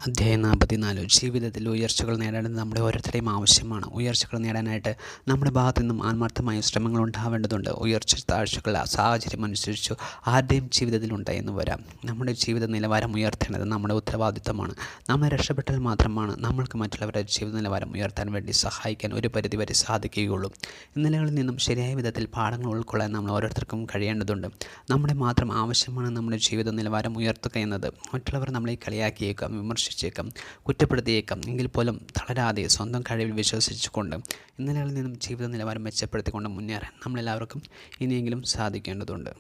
അധ്യായം 44 ജീവിതത്തിൽ ഉയർച്ചകൾ നേടേണ്ടത് നമ്മുടെ ഓരോരുത്തരുടെയും ആവശ്യമാണ്. ഉയർച്ചകൾ നേടാനായിട്ട് നമ്മുടെ ഭാഗത്തു നിന്നും ആത്മാർത്ഥമായ ശ്രമങ്ങൾ ഉണ്ടാവേണ്ടതുണ്ട്. ഉയർച്ച താഴ്ചകൾ സാഹചര്യം അനുസരിച്ച് ആരുടെയും ജീവിതത്തിൽ ഉണ്ടായെന്ന് വരാം. നമ്മുടെ ജീവിത നിലവാരം ഉയർത്തേണ്ടത് നമ്മുടെ ഉത്തരവാദിത്തമാണ്. നമ്മൾ രക്ഷപ്പെട്ടാൽ മാത്രമാണ് നമ്മൾക്ക് മറ്റുള്ളവരുടെ ജീവിത നിലവാരം ഉയർത്താൻ വേണ്ടി സഹായിക്കാൻ ഒരു പരിധിവരെ സാധിക്കുകയുള്ളൂ. ഇന്നലകളിൽ നിന്നും ശരിയായ വിധത്തിൽ പാഠങ്ങൾ ഉൾക്കൊള്ളാൻ നമ്മൾ ഓരോരുത്തർക്കും കഴിയേണ്ടതുണ്ട്. നമ്മുടെ മാത്രം ആവശ്യമാണ് നമ്മുടെ ജീവിത നിലവാരം ഉയർത്തുക എന്നത്. മറ്റുള്ളവർ നമ്മളെ കളിയാക്കിയേക്കാം, വിമർശിച്ചേക്കാം, കുറ്റപ്പെടുത്തിയേക്കാം. എങ്കിൽ പോലും തളരാതെ സ്വന്തം കഴിവിൽ വിശ്വസിച്ചുകൊണ്ട് ഇന്നലകളിൽ നിന്നും ജീവിത നിലവാരം മെച്ചപ്പെടുത്തിക്കൊണ്ട് മുന്നേറാൻ നമ്മളെല്ലാവർക്കും ഇനിയെങ്കിലും സാധിക്കേണ്ടതുണ്ട്.